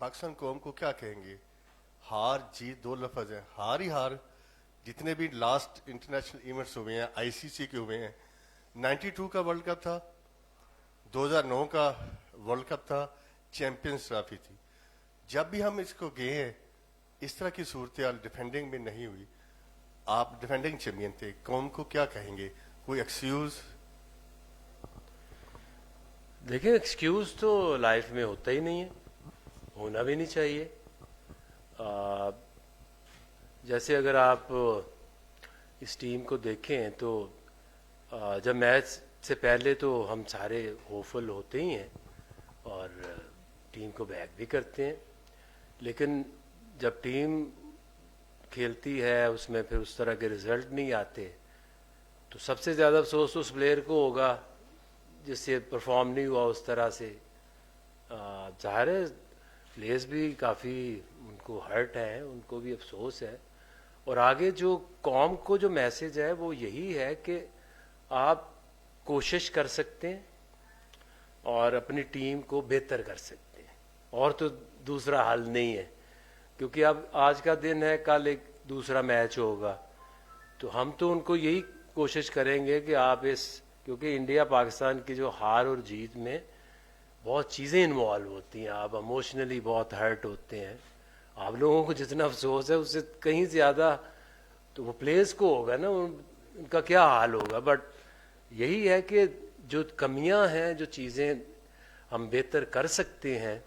पाकिस्तान कौम को क्या कहेंगे? हार जीत दो लफ्ज है, हार ही हार। जितने भी लास्ट इंटरनेशनल इवेंट्स हुए हैं, आईसीसी के हुए हैं, 92 का वर्ल्ड कप था, 2009 का वर्ल्ड कप था, चैंपियंस ट्रॉफी थी। जब भी हम इसको गए हैं, इस तरह की सूरत हाल डिफेंडिंग में नहीं हुई। आप डिफेंडिंग चैंपियन थे, कौम को क्या कहेंगे? कोई एक्सक्यूज? देखिए, एक्सक्यूज तो लाइफ में होता ही नहीं है, होना भी नहीं चाहिए। आ, जैसे अगर आप इस टीम को देखें तो जब मैच से पहले तो हम सारे होपफुल होते ही हैं और टीम को बैक भी करते हैं, लेकिन जब टीम खेलती है उसमें फिर उस तरह के रिजल्ट नहीं आते तो सबसे ज़्यादा अफसोस उस प्लेयर को होगा जिससे परफॉर्म नहीं हुआ उस तरह से। जाहिर है प्लेयर्स भी काफ़ी उनको हर्ट है, उनको भी अफसोस है। और आगे जो कौम को जो मैसेज है वो यही है कि आप कोशिश कर सकते हैं और अपनी टीम को बेहतर कर सकते हैं, और तो दूसरा हल नहीं है। क्योंकि अब आज का दिन है, कल एक दूसरा मैच होगा, तो हम तो उनको यही कोशिश करेंगे कि आप इस, क्योंकि इंडिया पाकिस्तान की जो हार और जीत में बहुत चीज़ें इन्वॉल्व होती हैं, आप इमोशनली बहुत हर्ट होते हैं। आप लोगों को जितना अफसोस है उससे कहीं ज़्यादा तो वो प्लेयर्स को होगा ना, उनका क्या हाल होगा। बट यही है कि जो कमियां हैं, जो चीज़ें हम बेहतर कर सकते हैं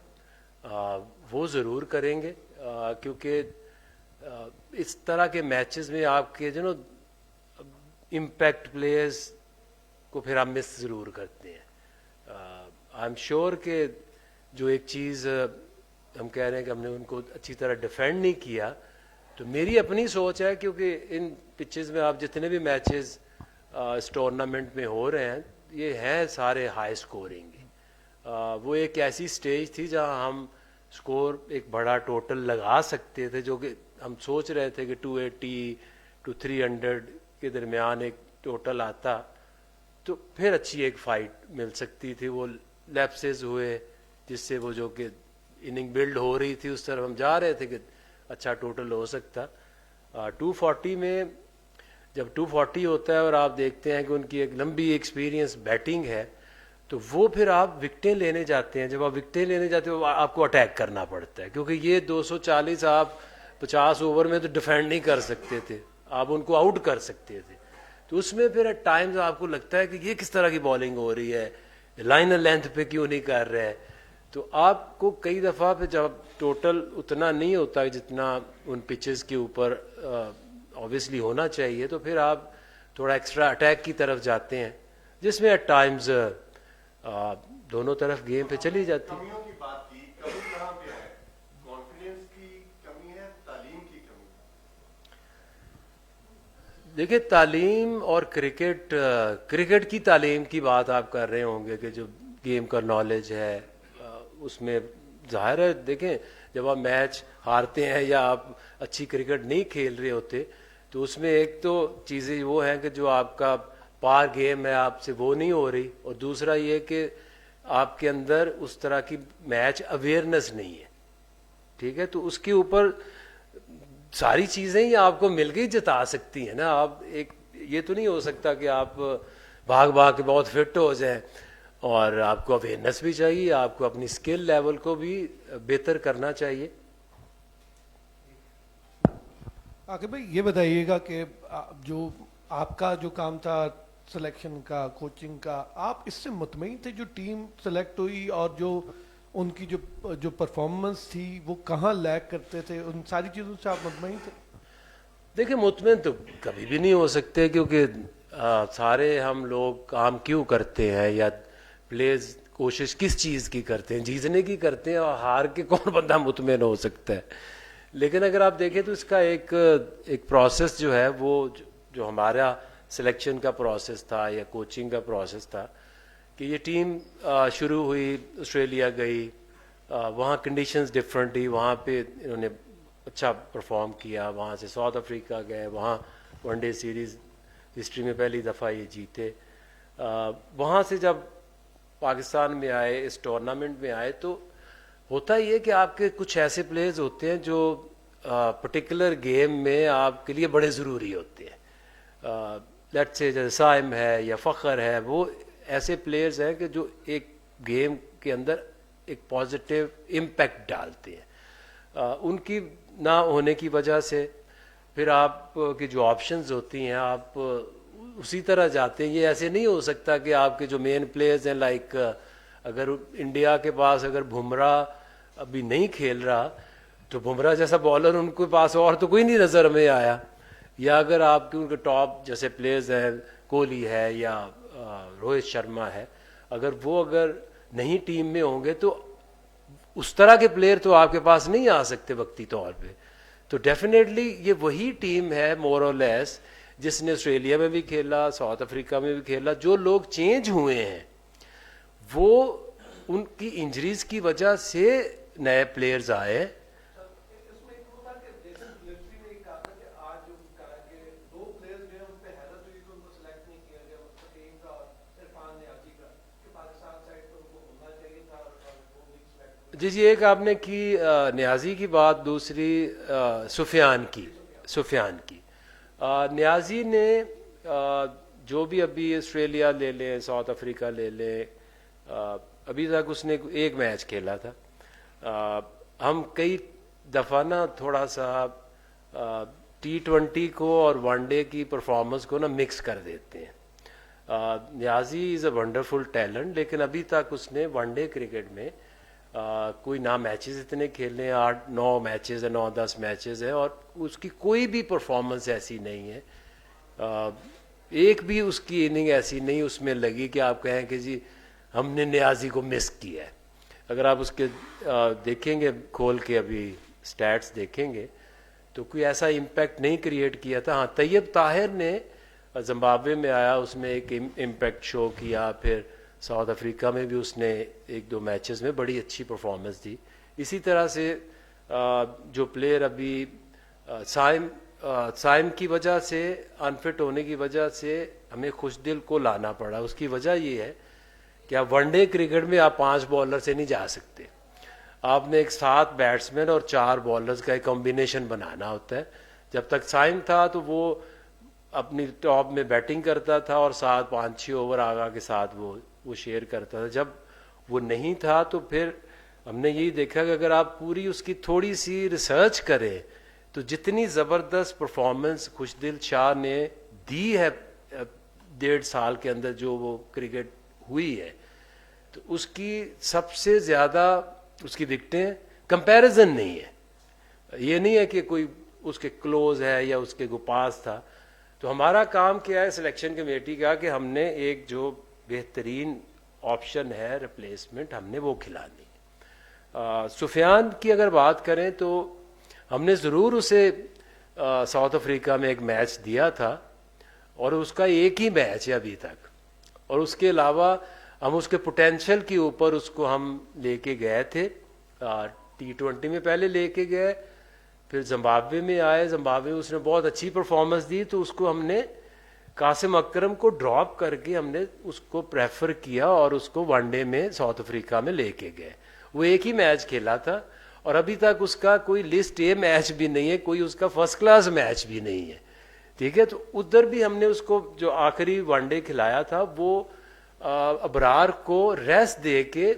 वो ज़रूर करेंगे, क्योंकि इस तरह के मैचेस में आपके जो नो इम्पैक्ट प्लेयर्स को फिर आप मिस ज़रूर करते हैं। आई एम श्योर कि जो एक चीज़ हम कह रहे हैं कि हमने उनको अच्छी तरह डिफेंड नहीं किया, तो मेरी अपनी सोच है, क्योंकि इन पिचेस में आप जितने भी मैचेस इस टूर्नामेंट में हो रहे हैं ये हैं सारे हाई स्कोरिंग। वो एक ऐसी स्टेज थी जहां हम स्कोर एक बड़ा टोटल लगा सकते थे, जो कि हम सोच रहे थे कि 280 टू 300 के दरमियान एक टोटल आता तो फिर अच्छी एक फाइट मिल सकती थी। वो लैप्सेस हुए जिससे वो जो कि इनिंग बिल्ड हो रही थी उस तरफ हम जा रहे थे कि अच्छा टोटल हो सकता। 240 में जब 240 होता है और आप देखते हैं कि उनकी एक लंबी एक्सपीरियंस बैटिंग है, तो वो फिर आप विकटें लेने जाते हैं। जब आप विकटें लेने जाते हो आपको अटैक करना पड़ता है, क्योंकि ये 240 आप 50 ओवर में तो डिफेंड नहीं कर सकते थे, आप उनको आउट कर सकते थे। तो उसमें फिर एट टाइम्स आपको लगता है कि ये किस तरह की बॉलिंग हो रही है, लाइनर लेंथ पे क्यों नहीं कर रहे हैं। तो आपको कई दफ़ा फिर जब टोटल उतना नहीं होता जितना उन पिचेस के ऊपर ऑब्वियसली होना चाहिए, तो फिर आप थोड़ा एक्स्ट्रा अटैक की तरफ जाते हैं, जिसमें एट टाइम्स दोनों तरफ गेम पे चली जाती है। कमियों की बात की, कमी कहाँ पे है? कॉन्फिडेंस की कमी है, तालीम की कमी है? देखिए, तालीम और क्रिकेट की तालीम की बात आप कर रहे होंगे कि जो गेम का नॉलेज है उसमें जाहिर है। देखें, जब आप मैच हारते हैं या आप अच्छी क्रिकेट नहीं खेल रहे होते तो उसमें एक तो चीज़ें वो हैं कि जो आपका पार गेम है आपसे वो नहीं हो रही, और दूसरा ये कि आपके अंदर उस तरह की मैच अवेयरनेस नहीं है। ठीक है, तो उसके ऊपर सारी चीज़ें ही आपको मिल के जिता सकती हैं ना। आप एक ये तो नहीं हो सकता कि आप भाग भाग के बहुत फिट हो जाए, और आपको अवेयरनेस भी चाहिए, आपको अपनी स्किल लेवल को भी बेहतर करना चाहिए। आगे भाई ये बताइएगा कि जो आपका जो काम था सिलेक्शन का, कोचिंग का, आप इससे मुतमईन थे जो टीम सेलेक्ट हुई, और जो उनकी जो जो परफॉर्मेंस थी वो कहाँ लैग करते थे, उन सारी चीज़ों से आप मुतमईन थे? देखिए, मुतमिन तो कभी भी नहीं हो सकते, क्योंकि सारे हम लोग काम क्यों करते हैं या प्लेज कोशिश किस चीज़ की करते हैं, जीतने की करते हैं, और हार के कौन बंदा मुतमिन हो सकता है। लेकिन अगर आप देखें तो इसका एक प्रोसेस जो है वो जो हमारा सिलेक्शन का प्रोसेस था या कोचिंग का प्रोसेस था कि ये टीम शुरू हुई, ऑस्ट्रेलिया गई, वहाँ कंडीशंस डिफरेंट थी, वहाँ पे इन्होंने अच्छा परफॉर्म किया। वहाँ से साउथ अफ्रीका गए, वहाँ वनडे सीरीज़ हिस्ट्री में पहली दफ़ा ये जीते। वहाँ से जब पाकिस्तान में आए, इस टूर्नामेंट में आए, तो होता ही है कि आपके कुछ ऐसे प्लेयर्स होते हैं जो पर्टिकुलर गेम में आपके लिए बड़े ज़रूरी होते हैं। लेट्स से जैसे साइम है या फ़खर है, वो ऐसे प्लेयर्स हैं कि जो एक गेम के अंदर एक पॉजिटिव इम्पैक्ट डालते हैं। उनकी ना होने की वजह से फिर आप की जो ऑप्शंस होती हैं आप उसी तरह जाते हैं। ये ऐसे नहीं हो सकता कि आपके जो मेन प्लेयर्स हैं लाइक अगर इंडिया के पास अगर बुमराह अभी नहीं खेल रहा तो बुमराह जैसा बॉलर उनके पास और तो कोई नहीं नज़र में आया, या अगर आपके उनके टॉप जैसे प्लेयर्स हैं कोहली है या रोहित शर्मा है, अगर नहीं टीम में होंगे तो उस तरह के प्लेयर तो आपके पास नहीं आ सकते वक्ती तौर पे। तो डेफिनेटली ये वही टीम है मोर और लेस जिसने ऑस्ट्रेलिया में भी खेला, साउथ अफ्रीका में भी खेला। जो लोग चेंज हुए हैं वो उनकी इंजरीज की वजह से नए प्लेयर्स आए। इसमें एक वो था कि जैसे मिलिट्री में एक कहा था कि आज जो कहा कि दो प्लेयर्स जो है उन पे हैरत हुई कि उनको सिलेक्ट नहीं किया गया, फकीम का और इरफान नियाजी का, कि पाकिस्तान साइड पर उनको होना चाहिए था और वो नहीं सिलेक्ट हुए। जी एक आपने की नियाजी की बात, दूसरी सुफियान की। नियाजी ने जो भी अभी ऑस्ट्रेलिया ले लें, साउथ अफ्रीका ले लें, अभी तक उसने एक मैच खेला था। हम कई दफ़ा ना थोड़ा सा T20 को और वनडे की परफॉर्मेंस को ना मिक्स कर देते हैं। Niazi is a wonderful talent, लेकिन अभी तक उसने वनडे क्रिकेट में कोई ना मैचेस इतने खेले, 8-9 मैचेस है, 9-10 मैचेस है, और उसकी कोई भी परफॉर्मेंस ऐसी नहीं है, एक भी उसकी इनिंग ऐसी नहीं उसमें लगी कि आप कहें कि जी हमने नियाजी को मिस किया है। अगर आप उसके देखेंगे खोल के अभी स्टैट्स देखेंगे तो कोई ऐसा इम्पैक्ट नहीं क्रिएट किया था। हाँ, तैयब ताहिर ने जिम्बाब्वे में आया, उसमें एक इम्पैक्ट शो किया, फिर साउथ अफ्रीका में भी उसने 1-2 मैचेस में बड़ी अच्छी परफॉर्मेंस दी। इसी तरह से जो प्लेयर अभी साइम की वजह से, अनफिट होने की वजह से हमें खुशदिल को लाना पड़ा। उसकी वजह ये है कि आप वनडे क्रिकेट में आप 5 बॉलर से नहीं जा सकते, आपने एक 7 बैट्समैन और 4 बॉलर्स का एक कॉम्बिनेशन बनाना होता है। जब तक साइम था तो वो अपनी टॉप में बैटिंग करता था और 7-5-6 ओवर आगा के साथ वो शेयर करता था। जब वो नहीं था तो फिर हमने यही देखा कि अगर आप पूरी उसकी थोड़ी सी रिसर्च करें तो जितनी ज़बरदस्त परफॉर्मेंस खुशदिल शाह ने दी है 1.5 साल के अंदर जो वो क्रिकेट हुई है, तो उसकी सबसे ज़्यादा उसकी विकेटें कंपैरिजन नहीं है। ये नहीं है कि कोई उसके क्लोज है या उसके पास था। तो हमारा काम क्या है सिलेक्शन कमेटी का कि हमने एक जो बेहतरीन ऑप्शन है रिप्लेसमेंट, हमने वो खिलानी। सुफियान की अगर बात करें तो हमने ज़रूर उसे साउथ अफ्रीका में एक मैच दिया था और उसका एक ही मैच है अभी तक, और उसके अलावा हम उसके पोटेंशियल के ऊपर उसको हम लेके गए थे। T20 में पहले लेके गए, फिर जिम्बाब्वे में आए, जिम्बाब्वे में उसने बहुत अच्छी परफॉर्मेंस दी तो उसको हमने कासिम अकरम को ड्रॉप करके हमने उसको प्रेफर किया और उसको वनडे में साउथ अफ्रीका में लेके गए। वो एक ही मैच खेला था और अभी तक उसका कोई लिस्ट ए मैच भी नहीं है, कोई उसका फर्स्ट क्लास मैच भी नहीं है। ठीक है, तो उधर भी हमने उसको जो आखिरी वनडे खिलाया था वो अबरार को रेस्ट दे के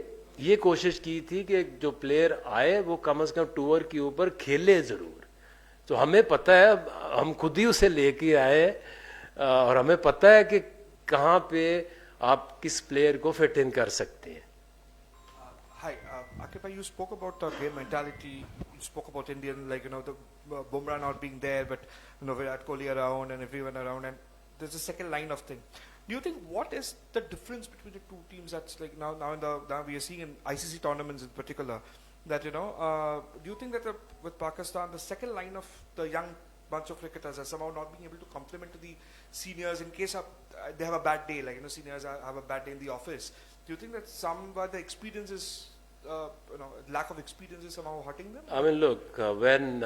ये कोशिश की थी कि जो प्लेयर आए वो कम से कम टूर के ऊपर खेले ज़रूर। तो हमें पता है, हम खुद ही उसे लेके आए और हमें पता है कि कहाँ पे आप किस प्लेयर को फिट इन कर सकते हैं। Hi, Akif, you spoke about game mentality. You spoke about Indian, like, the Bumrah not being there, but Virat Kohli around and everyone around, and there's a second line of thing. Do you think what is the difference between the two teams? That's like now we are seeing in ICC tournaments in particular that do you think that with Pakistan the second line of the young bunch of cricketers are somehow not being able to complement to the seniors in case they have a bad day, like seniors have a bad day in the office? Do you think that somewhere the experience is lack of experience is somehow hurting them? I mean, look, when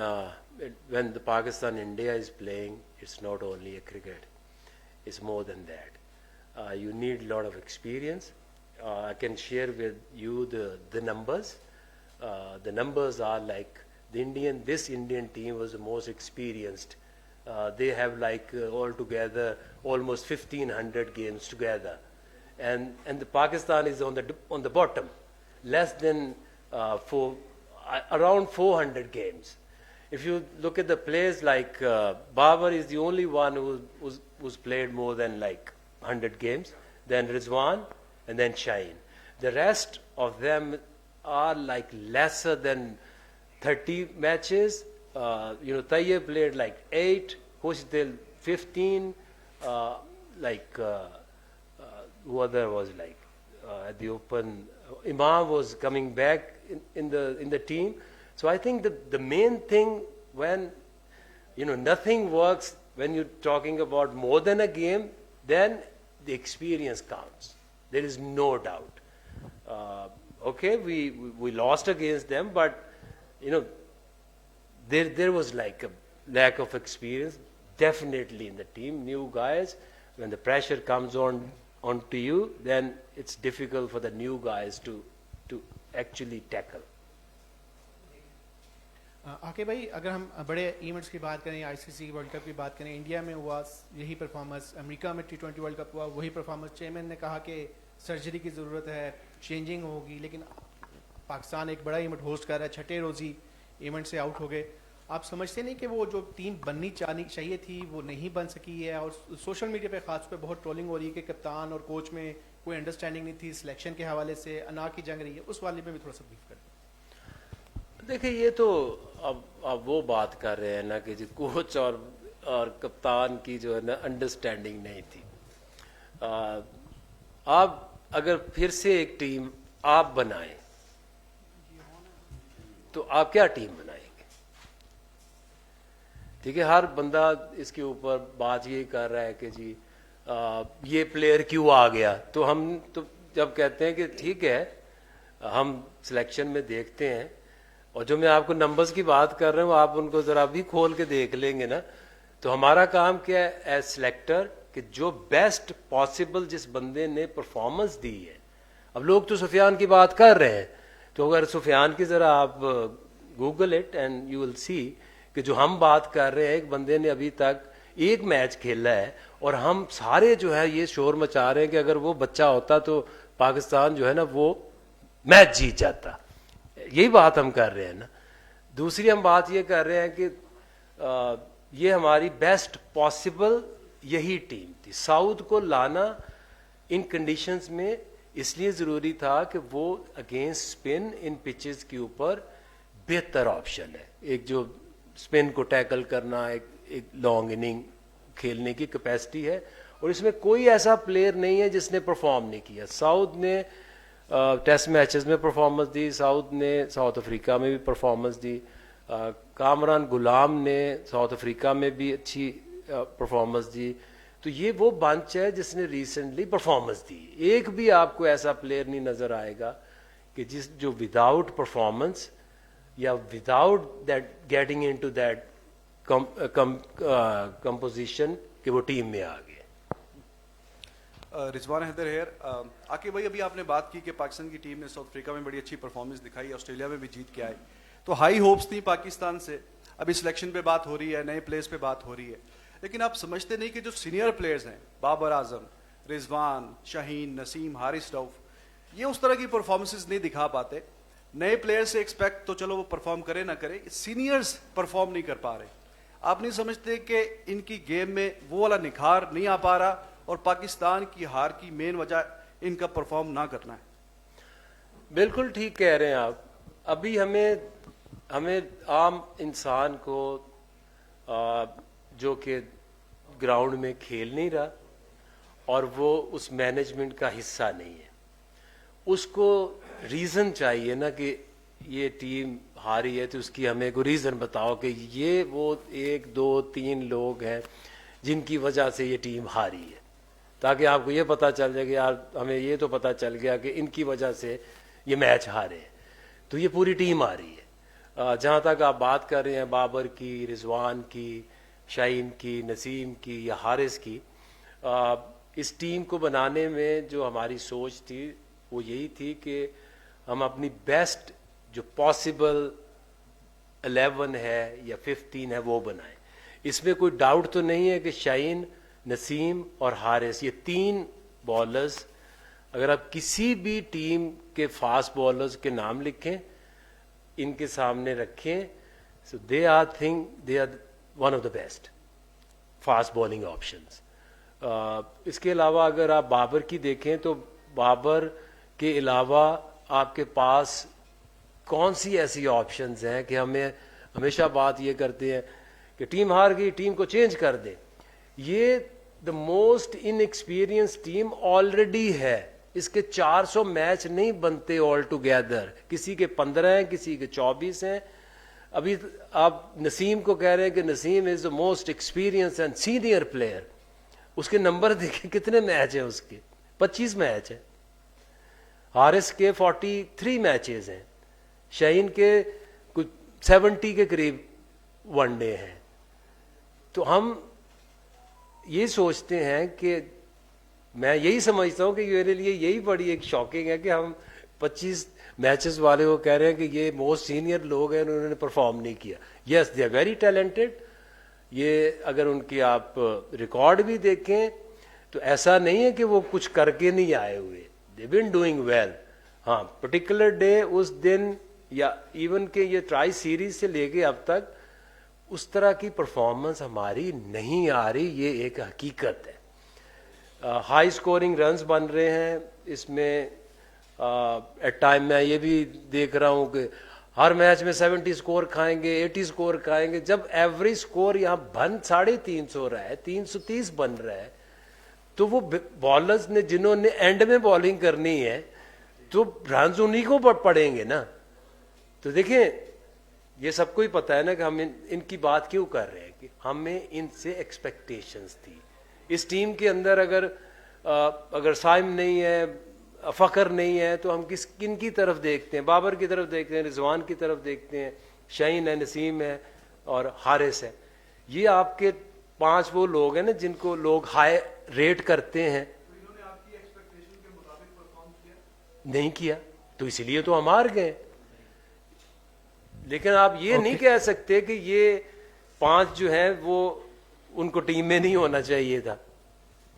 the Pakistan India is playing, it's not only a cricket, it's more than that. You need a lot of experience. I can share with you the numbers. the numbers are like this Indian team was the most experienced. They have like altogether almost 1500 games together, and the Pakistan is on the bottom, less than around 400 games. If you look at the players, like Babar is the only one who's played more than like 100 games, then Rizwan, and then Shaheen. The rest of them are like lesser than 30 matches. Tayyib played like 8, Khushdil 15, who other was like at the Open. Imam was coming back in the team. So I think the main thing, when nothing works, when you're talking about more than a game, then the experience counts. There is no doubt. Okay, we lost against them, but there was like a lack of experience definitely in the team. New guys, when the pressure comes onto you, then it's difficult for the new guys to actually tackle. आके भाई, अगर हम बड़े events की बात करें, ICC world cup की बात करें, इंडिया में हुआ यही परफॉर्मेंस, अमेरिका में T20 वर्ल्ड कप हुआ वही परफॉर्मेंस, चेयरमैन ने कहा कि सर्जरी की ज़रूरत है, चेंजिंग होगी, लेकिन पाकिस्तान एक बड़ा इवेंट होस्ट कर रहा है, छठे रोज़ी इवेंट से आउट हो गए. आप समझते नहीं कि वो जो टीम बननी चाहिए थी वो नहीं बन सकी है? और सोशल मीडिया पे खास पे बहुत ट्रोलिंग हो रही है कि कप्तान और कोच में कोई अंडरस्टैंडिंग नहीं थी, सिलेक्शन के हवाले से अना की जंग रही है, उस वाले में भी थोड़ा सा ब्रीफ करें. देखिए, ये तो अब वो बात कर रहे हैं ना कि जो कोच और कप्तान की जो है ना अंडरस्टैंडिंग नहीं थी. आप अगर फिर से एक टीम आप बनाएं तो आप क्या टीम बनाएंगे? ठीक है, हर बंदा इसके ऊपर बात ये कर रहा है कि जी ये प्लेयर क्यों आ गया. तो हम तो जब कहते हैं कि ठीक है, हम सिलेक्शन में देखते हैं, और जो मैं आपको नंबर्स की बात कर रहा हूँ आप उनको जरा भी खोल के देख लेंगे ना, तो हमारा काम क्या है एज सिलेक्टर कि जो बेस्ट पॉसिबल जिस बंदे ने परफॉर्मेंस दी है. अब लोग तो सुफियान की बात कर रहे हैं, तो अगर सुफियान की जरा आप Google it and you will see कि जो हम बात कर रहे हैं, एक बंदे ने अभी तक एक मैच खेला है, और हम सारे जो है ये शोर मचा रहे हैं कि अगर वो बच्चा होता तो पाकिस्तान जो है ना वो मैच जीत जाता. यही बात हम कर रहे हैं ना. दूसरी हम बात ये कर रहे हैं कि ये हमारी बेस्ट पॉसिबल यही टीम थी. साउथ को लाना इन कंडीशंस में इसलिए ज़रूरी था कि वो अगेंस्ट स्पिन इन पिचेस के ऊपर बेहतर ऑप्शन है. एक जो स्पिन को टैकल करना, एक लॉन्ग इनिंग खेलने की कैपेसिटी है, और इसमें कोई ऐसा प्लेयर नहीं है जिसने परफॉर्म नहीं किया. साउथ ने टेस्ट मैचेस में परफॉर्मेंस दी, साउथ ने साउथ अफ्रीका में भी परफॉर्मेंस दी, कामरान गुलाम ने साउथ अफ्रीका में भी अच्छी परफॉर्मेंस दी. तो ये वो बंच है जिसने रिसेंटली परफॉर्मेंस दी. एक भी आपको ऐसा प्लेयर नहीं नजर आएगा कि जो विदाउट परफॉर्मेंस या without that getting into that composition कि वो टीम में आ गए. रिजवान हैदर हेयर. आके भाई, अभी आपने बात की कि पाकिस्तान की टीम ने साउथ अफ्रीका में बड़ी अच्छी परफॉर्मेंस दिखाई, ऑस्ट्रेलिया में भी जीत के आए, तो हाई होप्स थी पाकिस्तान से. अभी सिलेक्शन पे बात हो रही है, नए प्लेयर्स पे बात हो रही है, लेकिन आप समझते नहीं कि जो सीनियर प्लेयर्स हैं, बाबर आजम, रिजवान, शाहीन, नसीम, हारिस रऊफ, ये उस तरह की परफॉर्मेंसेज नहीं दिखा पाते. नए प्लेयर से एक्सपेक्ट तो चलो वो परफॉर्म करे ना करे, सीनियर्स परफॉर्म नहीं कर पा रहे. आप नहीं समझते कि इनकी गेम में वो वाला निखार नहीं आ पा रहा, और पाकिस्तान की हार की मेन वजह इनका परफॉर्म ना करना है? बिल्कुल ठीक कह रहे हैं आप. अभी हमें आम इंसान को जो कि ग्राउंड में खेल नहीं रहा और वो उस मैनेजमेंट का हिस्सा नहीं है, उसको रीज़न चाहिए ना कि ये टीम हारी है, तो उसकी हमें कोई रीज़न बताओ कि ये वो 1 2 3 लोग हैं जिनकी वजह से ये टीम हारी है, ताकि आपको ये पता चल जाए कि यार हमें ये तो पता चल गया कि इनकी वजह से ये मैच हारे. तो ये पूरी टीम आ रही है. जहाँ तक आप बात कर रहे हैं बाबर की, रिजवान की, शाहीन की, नसीम की या हारिस की, इस टीम को बनाने में जो हमारी सोच थी वो यही थी कि हम अपनी बेस्ट जो पॉसिबल 11 है या 15 है वो बनाए। इसमें कोई डाउट तो नहीं है कि शाहीन, नसीम और हारिस, ये 3 बॉलर्स, अगर आप किसी भी टीम के फास्ट बॉलर्स के नाम लिखें, इनके सामने रखें, so they are one of the best fast bowling options. इसके अलावा अगर आप बाबर की देखें तो बाबर के अलावा आपके पास कौन सी ऐसी ऑप्शंस हैं कि हमें हमेशा बात ये करते हैं कि टीम हार गई, टीम को चेंज कर दे। ये the most inexperience team already है, इसके 400 मैच नहीं बनते ऑल टुगेदर, किसी के 15 हैं, किसी के 24 हैं। अभी आप नसीम को कह रहे हैं कि Naseem is the most experience and senior player, उसके नंबर देखें कितने मैच हैं उसके, 25 मैच है। हारिस के 43 मैचेस हैं, शाहीन के कुछ 70 के करीब वनडे हैं। तो हम ये सोचते हैं कि मैं यही समझता हूं कि मेरे लिए यही बड़ी एक शॉकिंग है कि हम 25 मैचेस वाले को कह रहे हैं कि ये मोस्ट सीनियर लोग हैं, उन्होंने परफॉर्म नहीं किया। Yes, they are very talented. ये अगर उनकी आप रिकॉर्ड भी देखें तो ऐसा नहीं है कि वो कुछ करके नहीं आए हुए, दे बीन डूइंग वेल। हाँ, पर्टिकुलर डे उस दिन या इवन के ये ट्राई सीरीज से लेके अब तक उस तरह की परफॉर्मेंस हमारी नहीं आ रही, ये एक हकीकत है। हाई स्कोरिंग रन्स बन रहे हैं इसमें। एट टाइम मैं ये भी देख रहा हूं कि हर मैच में 70 स्कोर खाएंगे, 80 स्कोर खाएंगे, जब एवरेज स्कोर यहाँ बन 350 रहा है, 330 बन रहा है। तो वो बॉलर्स ने जिन्होंने एंड में बॉलिंग करनी है तो रन्स उन्हीं को पड़ेंगे ना। तो देखें, ये सबको ही पता है ना कि हम इनकी बात क्यों कर रहे हैं कि हमें इनसे एक्सपेक्टेशंस थी। इस टीम के अंदर अगर साइम नहीं है, फखर नहीं है, तो हम किन की तरफ देखते हैं? बाबर की तरफ देखते हैं, रिजवान की तरफ देखते हैं, शाहीन है, नसीम है और हारिस है। ये आपके 5 वो लोग हैं ना जिनको लोग हाई रेट करते हैं। तो इन्होंने आपकी एक्सपेक्टेशन के मुताबिक परफॉर्म किया? नहीं किया, तो इसलिए तो हम हार गए। लेकिन आप ये नहीं कह सकते कि ये 5 जो हैं वो उनको टीम में नहीं होना चाहिए था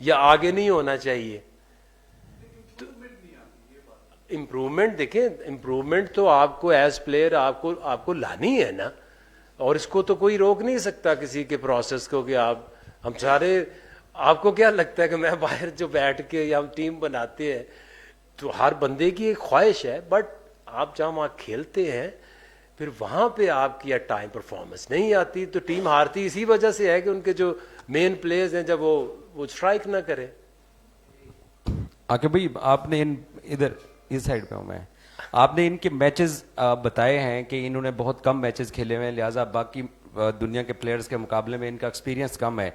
या आगे नहीं होना चाहिए। इम्प्रूवमेंट देखें, इम्प्रूवमेंट तो आपको एज प्लेयर आपको लानी है ना, और इसको तो कोई रोक नहीं सकता किसी के प्रोसेस को कि हम सारे, आपको क्या लगता है कि मैं बाहर जो बैठ के या हम टीम बनाते हैं तो हर बंदे की एक ख्वाहिश है, बट आप जहाँ वहाँ खेलते हैं फिर वहां पे आपकी टाइम परफॉर्मेंस नहीं आती, तो टीम हारती इसी वजह से है कि उनके जो मेन प्लेयर्स हैं जब वो स्ट्राइक ना करे। आके भाई, आपने इधर इस साइड पे हूं मैं, आपने इनके मैचेस बताए हैं कि इन्होंने बहुत कम मैचेस खेले हुए हैं, लिहाजा बाकी दुनिया के प्लेयर्स के मुकाबले में इनका एक्सपीरियंस कम है।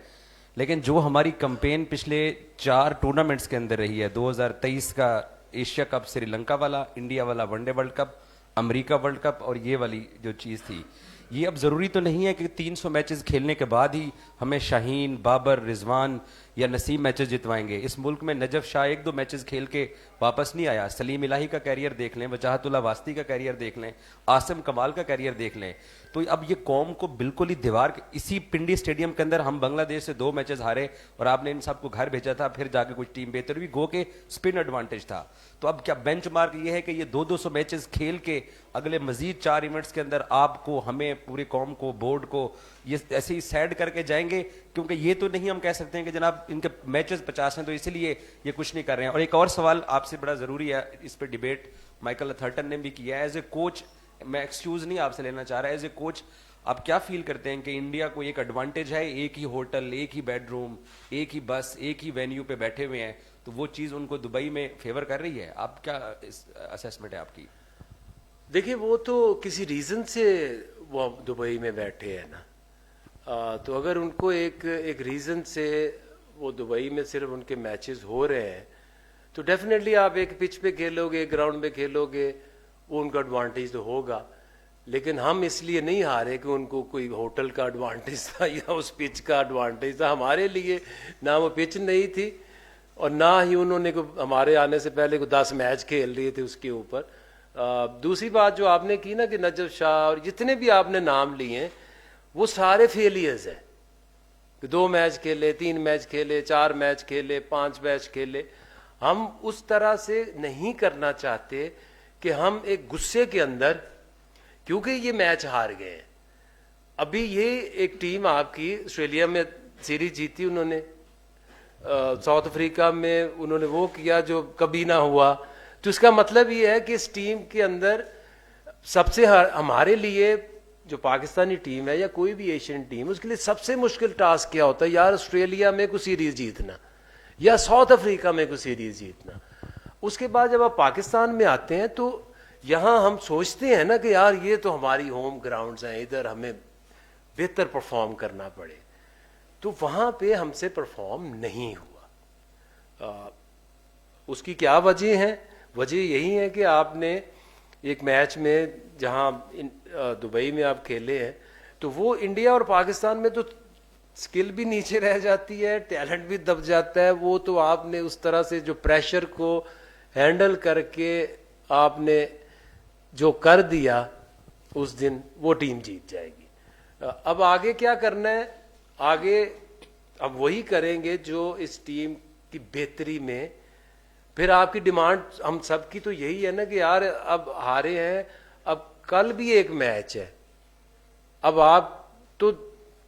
लेकिन जो हमारी कैंपेन पिछले 4 टूर्नामेंट्स के अंदर रही है, 2023 का एशिया कप श्रीलंका वाला, इंडिया वाला one day world cup, America world cup और ये वाली जो चीज़ थी, ये अब ज़रूरी तो नहीं है कि 300 मैचेस खेलने के बाद ही हमें शाहीन, बाबर, रिजवान या नसीम मैचेस जितवाएंगे। इस मुल्क में नजफ शाह 1-2 मैचेस खेल के वापस नहीं आया। सलीम इलाही का कैरियर देख लें, वजाहतुल्लाह वास्ती का कैरियर देख लें, आसिम कमाल का कैरियर देख लें। तो अब ये कौम को बिल्कुल ही दीवार, इसी पिंडी स्टेडियम के अंदर हम बांग्लादेश से 2 मैचेस हारे और आपने इन सबको घर भेजा था, फिर जाके कुछ टीम बेहतर भी गो के स्पिन एडवांटेज था। तो अब क्या बेंचमार्क ये है कि ये 200 मैचेस खेल के अगले मजीद 4 इवेंट्स के अंदर आपको, हमें, पूरी कौम को, बोर्ड को ये ऐसे ही सैड करके जाएंगे? क्योंकि ये तो नहीं हम कह सकते हैं कि जनाब इनके मैचेस 50 हैं तो इसलिए ये कुछ नहीं कर रहे हैं। और एक और सवाल आपसे बड़ा जरूरी है, इस पर डिबेट माइकल अथर्टन ने भी किया है। एज ए कोच, मैं एक्सक्यूज नहीं आपसे लेना चाह रहा, एज ए कोच आप क्या फील करते हैं कि इंडिया को एक एडवांटेज है, एक ही होटल, एक ही बेडरूम, एक ही बस, एक ही वेन्यू पे बैठे हुए हैं, तो वो चीज उनको दुबई में फेवर कर रही है? आप क्या असेसमेंट है आपकी? देखिए, वो तो किसी रीजन से वो दुबई में बैठे हैं ना, तो अगर उनको एक रीजन से वो दुबई में सिर्फ उनके मैचेस हो रहे हैं तो डेफिनेटली आप एक पिच पे खेलोगे, एक ग्राउंड में खेलोगे, वो उनका एडवांटेज तो होगा। लेकिन हम इसलिए नहीं हारे कि उनको कोई होटल का एडवांटेज था या उस पिच का एडवांटेज था। हमारे लिए ना वो पिच नहीं थी और ना ही उन्होंने हमारे आने से पहले को 10 मैच खेल लिए थे उसके ऊपर। दूसरी बात जो आपने की ना कि नजफ शाह और जितने भी आपने नाम लिए हैं वो सारे फेलियर्स हैं कि 2 मैच खेले, 3 मैच खेले, 4 मैच खेले, 5 मैच खेले। हम उस तरह से नहीं करना चाहते कि हम एक गुस्से के अंदर, क्योंकि ये मैच हार गए हैं। अभी ये एक टीम आपकी ऑस्ट्रेलिया में सीरीज जीती उन्होंने, साउथ अफ्रीका में उन्होंने वो किया जो कभी ना हुआ। तो इसका मतलब ये है कि इस टीम के अंदर सबसे हमारे लिए जो पाकिस्तानी टीम है या कोई भी एशियन टीम, उसके लिए सबसे मुश्किल टास्क क्या होता है यार, ऑस्ट्रेलिया में कोई सीरीज जीतना या साउथ अफ्रीका में कोई सीरीज जीतना। उसके बाद जब आप पाकिस्तान में आते हैं तो यहाँ हम सोचते हैं ना कि यार ये तो हमारी होम ग्राउंड्स हैं, इधर हमें बेहतर परफॉर्म करना पड़े, तो वहाँ पे हमसे परफॉर्म नहीं हुआ। उसकी क्या वजह है? वजह यही है कि आपने एक मैच में जहाँ दुबई में आप खेले हैं तो वो इंडिया और पाकिस्तान में तो स्किल भी नीचे रह जाती है, टैलेंट भी दब जाता है। वो तो आपने उस तरह से जो प्रेशर को हैंडल करके आपने जो कर दिया उस दिन, वो टीम जीत जाएगी। अब आगे क्या करना है? आगे अब वही करेंगे जो इस टीम की बेहतरी में, फिर आपकी डिमांड हम सब की तो यही है ना कि यार अब हारे हैं, अब कल भी एक मैच है, अब आप तो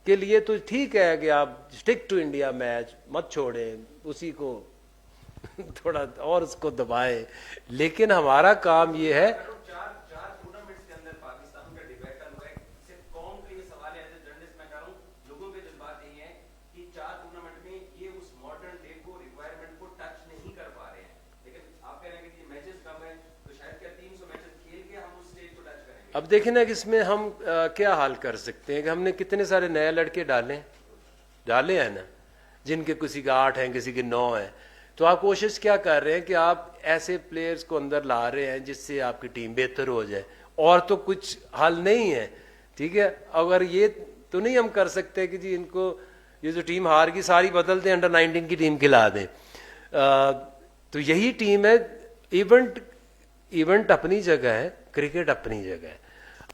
के लिए तो ठीक है कि आप स्टिक टू इंडिया मैच मत छोड़ें, उसी को थोड़ा और उसको दबाएं, लेकिन हमारा काम ये है। अब देखें ना कि इसमें हम क्या हाल कर सकते हैं कि हमने कितने सारे नए लड़के डाले हैं ना, जिनके किसी का 8 हैं, किसी के 9 हैं। तो आप कोशिश क्या कर रहे हैं कि आप ऐसे प्लेयर्स को अंदर ला रहे हैं जिससे आपकी टीम बेहतर हो जाए, और तो कुछ हल नहीं है। ठीक है, अगर ये तो नहीं हम कर सकते कि जी इनको ये जो टीम हार की सारी बदल दें, अंडर 19 की टीम खिला दें। तो यही टीम है। इवेंट अपनी जगह है, क्रिकेट अपनी जगह है।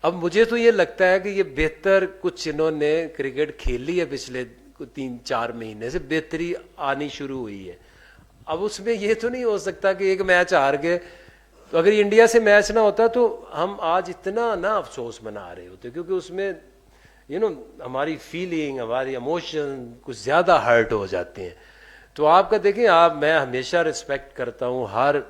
अब मुझे तो ये लगता है कि ये बेहतर कुछ इन्होंने क्रिकेट खेली है, पिछले 3-4 महीने से बेहतरी आनी शुरू हुई है। अब उसमें ये तो नहीं हो सकता कि एक मैच हार गए, तो अगर इंडिया से मैच ना होता तो हम आज इतना ना अफसोस मना रहे होते, क्योंकि उसमें हमारी फीलिंग, हमारी इमोशन कुछ ज्यादा हर्ट हो जाते हैं। तो आपका देखें, मैं हमेशा रिस्पेक्ट करता हूँ हर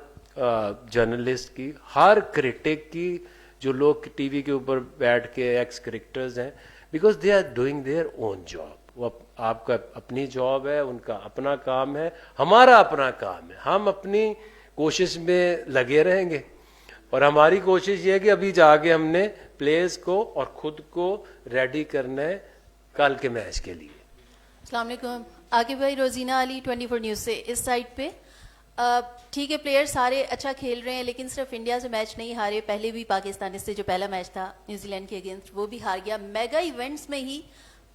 जर्नलिस्ट की, हर क्रिटिक की, जो लोग टीवी के ऊपर बैठ के एक्स क्रिकेटर्स हैं, because they are doing their own job. वो आपका अपनी जॉब है, उनका अपना काम है, हमारा अपना काम है। हम अपनी कोशिश में लगे रहेंगे, और हमारी कोशिश ये है कि अभी जाके हमने प्लेयर्स को और खुद को रेडी करना है कल के मैच के लिए। अस्सलाम वालेकुम, आकिब भाई, रोजीना अली 24 न्यूज़ से। इस साइड पे ठीक है, प्लेयर सारे अच्छा खेल रहे हैं, लेकिन सिर्फ इंडिया से मैच नहीं हारे, पहले भी पाकिस्तान से जो पहला मैच था न्यूजीलैंड के अगेंस्ट वो भी हार गया। मेगा इवेंट्स में ही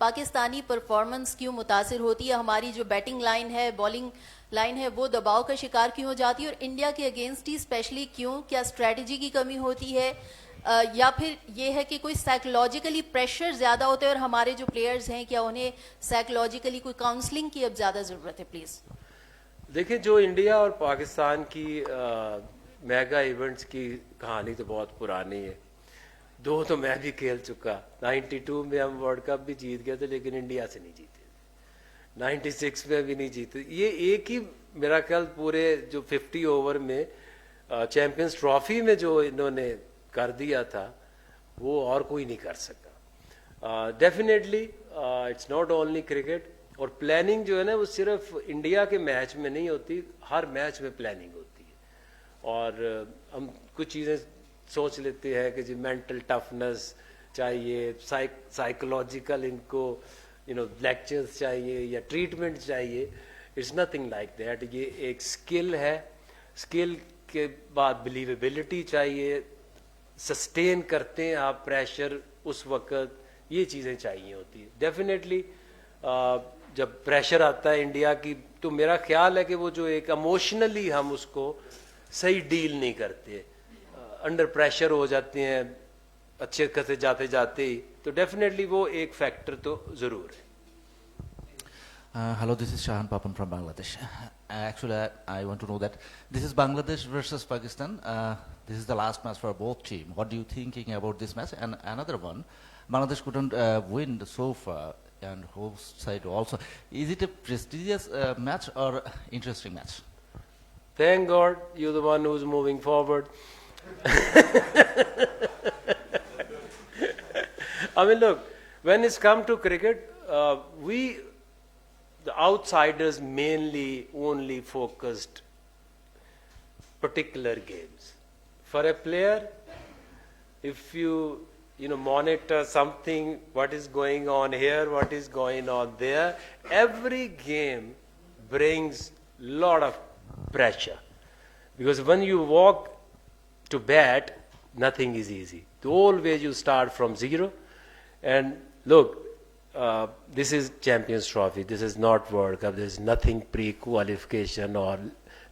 पाकिस्तानी परफॉर्मेंस क्यों मुतासिर होती है? हमारी जो बैटिंग लाइन है, बॉलिंग लाइन है, वो दबाव का शिकार क्यों हो जाती है? और इंडिया के अगेंस्ट ही स्पेशली क्यों? क्या स्ट्रेटजी की कमी होती है, या फिर ये है कि कोई साइकोलॉजिकली प्रेशर ज्यादा होता है, और हमारे जो प्लेयर्स हैं क्या उन्हें साइकोलॉजिकली कोई काउंसलिंग की अब ज्यादा जरूरत है? प्लीज देखिए, जो इंडिया और पाकिस्तान की मेगा इवेंट्स की कहानी तो बहुत पुरानी है। 2 तो मैं भी खेल चुका। 92 में हम वर्ल्ड कप भी जीत गए थे, लेकिन इंडिया से नहीं जीते। 96 में भी नहीं जीते। ये एक ही मेरा ख्याल पूरे जो 50 ओवर में चैंपियंस ट्रॉफी में जो इन्होंने कर दिया था, वो और कोई नहीं कर सका। Definitely it's not only cricket, और प्लानिंग जो है ना वो सिर्फ इंडिया के मैच में नहीं होती, हर मैच में प्लानिंग होती है। और हम कुछ चीज़ें सोच लेते हैं कि जी मेंटल टफनेस चाहिए, साइकोलॉजिकल इनको लेक्चर्स चाहिए या ट्रीटमेंट चाहिए। It's nothing like that. ये एक स्किल है, स्किल के बाद बिलीवेबिलिटी चाहिए, सस्टेन करते हैं आप प्रेशर उस वक्त, ये चीज़ें चाहिए होती है। डेफिनेटली जब प्रेशर आता है इंडिया की, तो मेरा ख्याल है कि वो जो एक इमोशनली हम उसको सही डील नहीं करते। अंडर प्रेशर हो जाते हैं अच्छे खासे जाते जाते ही, तो डेफिनेटली वो एक फैक्टर तो जरूर है। Hello, this is Shahan Papan from Bangladesh. Actually, I want to know that this is Bangladesh versus Pakistan. This is the last match for both teams. What are you thinking about this match? And another one, Bangladesh couldn't win so far, and host side also. Is it a prestigious match or interesting match? Thank God you're the one who's moving forward. I mean, look, when it's come to cricket, the outsiders mainly only focused particular games. For a player, if you monitor something, what is going on here, what is going on there, every game brings lot of pressure, because when you walk to bat, nothing is easy. Always you start from zero. And look, this is Champions Trophy, this is not World Cup, there is nothing pre-qualification or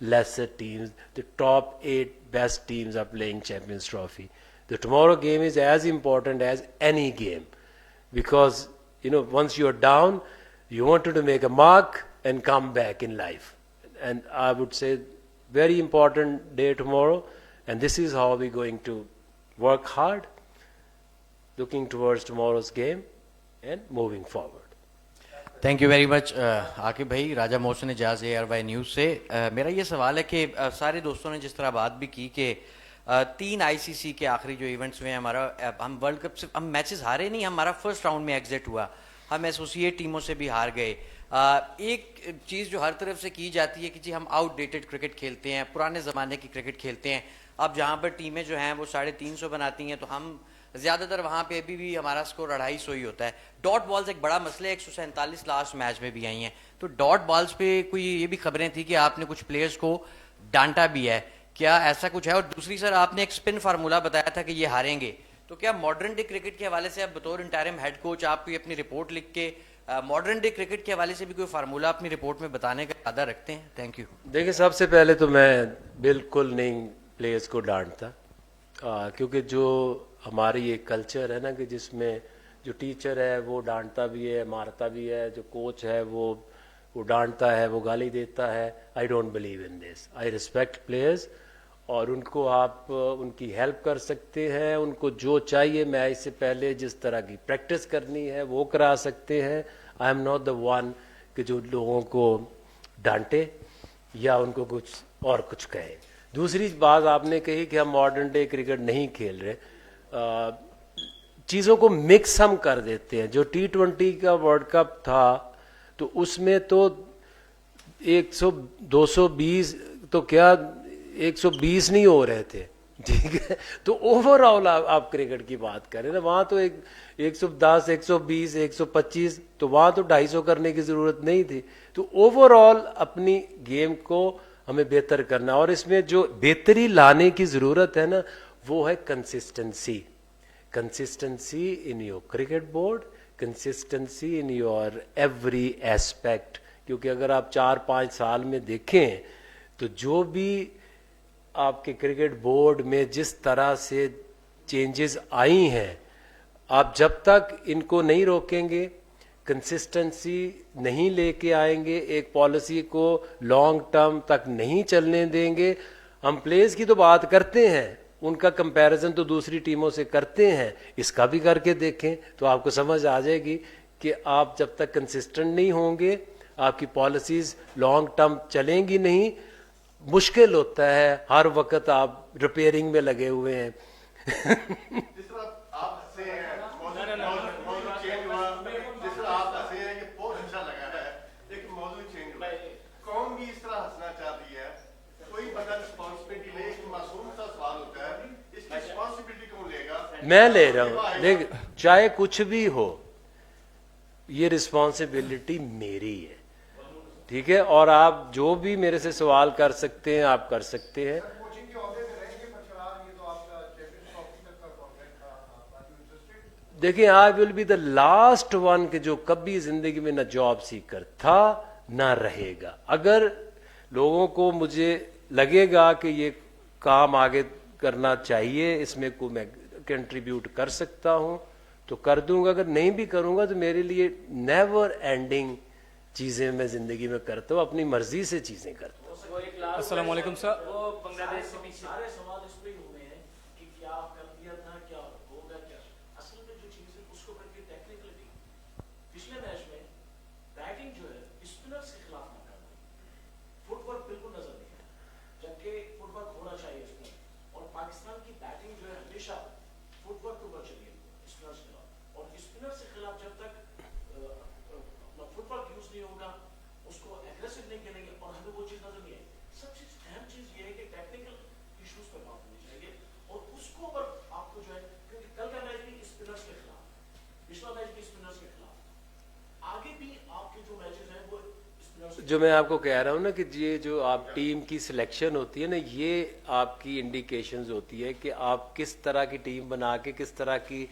lesser teams. The top 8 best teams are playing Champions Trophy. The tomorrow game is as important as any game, because once you are down, you wanted to make a mark and come back in life. And I would say very important day tomorrow, and this is how we're going to work hard, looking towards tomorrow's game and moving forward. Thank you very much Aqib भाई। राजा Mohsin Ejaz ARY news से। मेरा ये सवाल है कि सारे दोस्तों ने जिस तरह बात भी की कि 3 ICC के आखिरी जो इवेंट्स हुए हैं, हमारा हम वर्ल्ड कप से हम मैचेस हारे नहीं, हमारा फर्स्ट राउंड में एग्जिट हुआ, हम एसोसिएट टीमों से भी हार गए। एक चीज़ जो हर तरफ से की जाती है कि जी हम आउटडेटेड क्रिकेट खेलते हैं, पुराने ज़माने की क्रिकेट खेलते हैं। अब जहाँ पर टीमें जो हैं वो 350 बनाती हैं, तो हम ज़्यादातर वहाँ पे अभी भी हमारा स्कोर 250 ही होता है। डॉट बॉल्स एक बड़ा मसला है, 147 लास्ट मैच में भी आई हैं। तो डॉट बॉल्स पे कोई ये भी खबरें थी कि आपने कुछ प्लेयर्स को डांटा भी है, क्या ऐसा कुछ है? और दूसरी सर, आपने एक स्पिन फार्मूला बताया था कि ये हारेंगे, तो क्या मॉडर्न डे क्रिकेट के हवाले से आप बतौर इंटरिम हेड कोच आप कोई अपनी रिपोर्ट लिख के मॉडर्न डे क्रिकेट के हवाले से भी कोई फार्मूला अपनी रिपोर्ट में बताने का इरादा रखते हैं? Thank you. देखिए, सबसे पहले तो मैं बिल्कुल नहीं प्लेयर्स को डांटता, क्योंकि जो हमारी एक कल्चर है ना कि जिसमें जो टीचर है वो डांटता भी है, मारता भी है, जो कोच है वो डांटता है, वो गाली देता है। I don't believe in this. I respect players, और उनको आप उनकी हेल्प कर सकते हैं, उनको जो चाहिए मैच से पहले जिस तरह की प्रैक्टिस करनी है वो करा सकते हैं। I am not the one कि जो लोगों को डांटे या उनको कुछ कहे। दूसरी बात आपने कही कि हम मॉडर्न डे क्रिकेट नहीं खेल रहे, चीज़ों को मिक्स हम कर देते हैं। जो T20 का वर्ल्ड कप था तो उसमें तो 220 तो क्या 120 नहीं हो रहे थे, ठीक है? तो ओवरऑल आप क्रिकेट की बात करें ना, वहाँ तो 110, 120, 125, तो वहाँ तो 250 करने की ज़रूरत नहीं थी। तो ओवरऑल अपनी गेम को हमें बेहतर करना, और इसमें जो बेहतरी लाने की ज़रूरत है ना, वो है consistency in your cricket board, consistency in your every aspect. क्योंकि अगर आप 4-5 साल में देखें तो जो भी आपके क्रिकेट बोर्ड में जिस तरह से चेंजेस आई हैं, आप जब तक इनको नहीं रोकेंगे, कंसिस्टेंसी नहीं लेके आएंगे, एक पॉलिसी को लॉन्ग टर्म तक नहीं चलने देंगे। हम प्लेयर्स की तो बात करते हैं, उनका कंपैरिजन तो दूसरी टीमों से करते हैं, इसका भी करके देखें तो आपको समझ आ जाएगी कि आप जब तक कंसिस्टेंट नहीं होंगे, आपकी पॉलिसीज लॉन्ग टर्म चलेंगी नहीं। मुश्किल होता है, हर वक्त आप रिपेयरिंग में लगे हुए हैं। मैं ले रहा हूं, देख, चाहे कुछ भी हो, ये रिस्पॉन्सिबिलिटी मेरी है, ठीक है? और आप जो भी मेरे से सवाल कर सकते हैं आप कर सकते हैं। देखिए, I will be the last one कि जो कभी जिंदगी में ना जॉब सीकर था ना रहेगा। अगर लोगों को मुझे लगेगा कि ये काम आगे करना चाहिए, इसमें को मैं कंट्रीब्यूट कर सकता हूँ तो कर दूंगा, अगर नहीं भी करूंगा तो मेरे लिए नेवर एंडिंग चीज़ें मैं ज़िंदगी में करता हूँ, अपनी मर्जी से चीज़ें करता हूँ। अस्सलाम वालेकुम सर। वो बांग्लादेश से भी सारे सवाल इस पे ही हुए हैं कि क्या कर दिया था, क्या होगा, क्या असल में जो चीज है उसको करके टेक्निकली पिछले मैच में बैटिंग जो है स्पिनर्स के खिलाफ ना कर फुटवर्क बिल्कुल नजर नहीं आया, जबकि फुटवर्क होना चाहिए इसमें। और पाकिस्तान की बैटिंग जो है हमेशा फुटवर्क के ऊपर चली है स्पिनर्स के खिलाफ, और स्पिनर्स के खिलाफ जब तक अपना फुटवर्क यूज नहीं होगा, उसको एग्रेसिव नहीं खेलेंगे, और हमें वो चीज नजर नहीं आई। सबसे अहम चीज ये है कि टेक्निकल इश्यूज पर बात होनी चाहिए, और उसको पर आपको जो है, क्योंकि कल का मैच भी स्पिनर्स के खिलाफ, पिछला मैच भी स्पिनर्स के खिलाफ, आगे भी आपके जो मैचेस हैं वो स्पिनर्स। जो मैं आपको कह रहा हूँ ना कि ये जो आप टीम की सिलेक्शन होती है ना, ये आपकी इंडिकेशंस होती है कि आप किस तरह की टीम बना के किस तरह की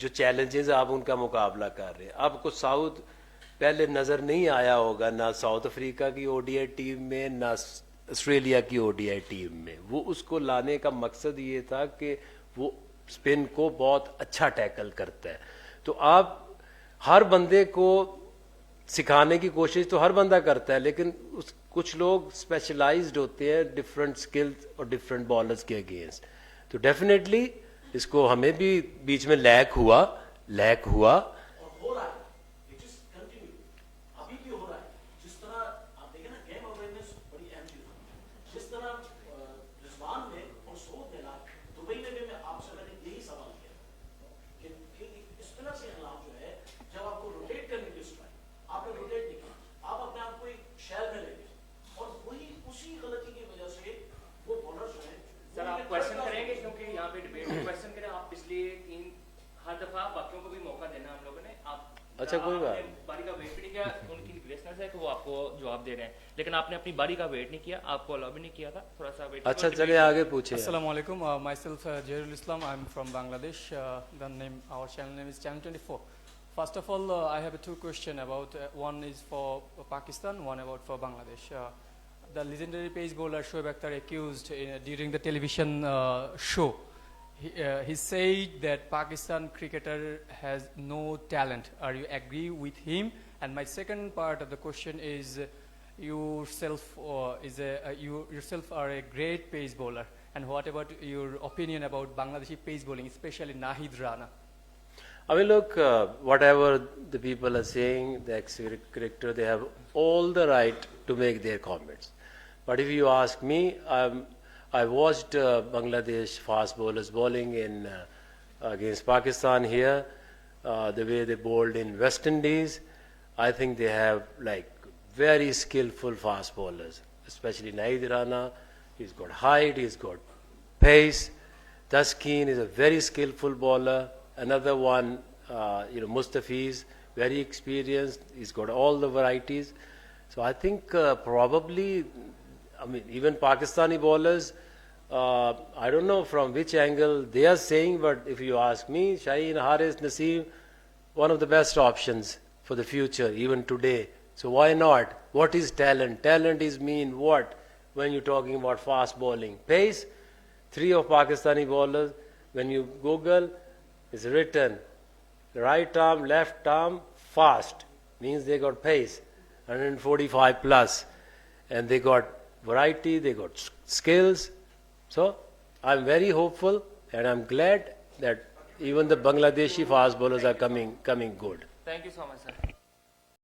जो चैलेंजेस आप उनका मुकाबला कर रहे हैं। आपको साउथ पहले नजर नहीं आया होगा, ना साउथ अफ्रीका की ओडीआई टीम में, ना ऑस्ट्रेलिया की ओडीआई टीम में। वो उसको लाने का मकसद ये था कि वो स्पिन को बहुत अच्छा टैकल करता है। तो आप हर बंदे को सिखाने की कोशिश तो हर बंदा करता है, लेकिन कुछ लोग स्पेशलाइज्ड होते हैं डिफरेंट स्किल्स और डिफरेंट बॉलर्स के अगेंस्ट। तो डेफिनेटली इसको हमें भी बीच में लैक हुआ और हो रहा है, इट इज कंटिन्यू, अभी भी हो रहा है। जिस तरह आप देखें ना, गेम अवेयरनेस बड़ी अहम चीज है। जिस तरह रिजवान ने और सऊद ने दुबई में भी मैं आपसे मैंने यही सवाल किया कि स्पिनर्स के खिलाफ जो है, जब आपको रोटेट करने की स्ट्राइक, आपने रोटेट नहीं किया, आप अपने आप को एक शैल में ले गए, और वही उसी गलती की वजह से वो बॉलर जो है। सर आप क्वेश्चन करेंगे, क्योंकि यहाँ पे डिबेट में क्वेश्चन करें आप, इसलिए हर दफा बाकियों को भी मौका देना हम लोगों ने। आप अच्छा, कोई बात आपने बारी का वेट भी नहीं किया, उनकी रिक्वेस्ट है तो वो आपको जवाब दे रहे हैं, लेकिन आपने अपनी बारी का वेट नहीं किया, आपको अलाउ भी नहीं किया था, थोड़ा सा वेट। अच्छा, चलिए आगे पूछिए। Assalamu alaikum. Myself Jairul Islam. I'm from Bangladesh. Our channel name is Channel 24. First of all, I have two questions about. One is for Pakistan, one about for Bangladesh. The legendary pace bowler Shoaib Akhtar accused during the television show. He said that Pakistan cricketer has no talent. Are you agree with him? And my second part of the question is, yourself you yourself are a great pace bowler, and what about your opinion about Bangladeshi pace bowling, especially Nahid Rana? I mean, look, whatever the people are saying, the ex-cricketer, they have all the right to make their comments. But if you ask me, I watched Bangladesh fast bowlers bowling against Pakistan here, the way they bowled in West Indies. I think they have like very skillful fast bowlers, especially Nahid Rana. He's got height, he's got pace. Taskeen is a very skillful bowler. Another one, Mustafiz, very experienced. He's got all the varieties. So I think probably, I mean, even Pakistani bowlers, I don't know from which angle they are saying, but if you ask me, Shaheen, Haris, Naseem, one of the best options for the future, even today. So why not? What is talent? Talent is mean what when you're talking about fast bowling? Pace, 3 of Pakistani bowlers, when you Google, it's written, right arm, left arm, fast, means they got pace, 145 plus, and they got variety, they got skills. So I'm very hopeful, and I'm glad that even the Bangladeshi fast bowlers are coming good. Thank you so much, sir.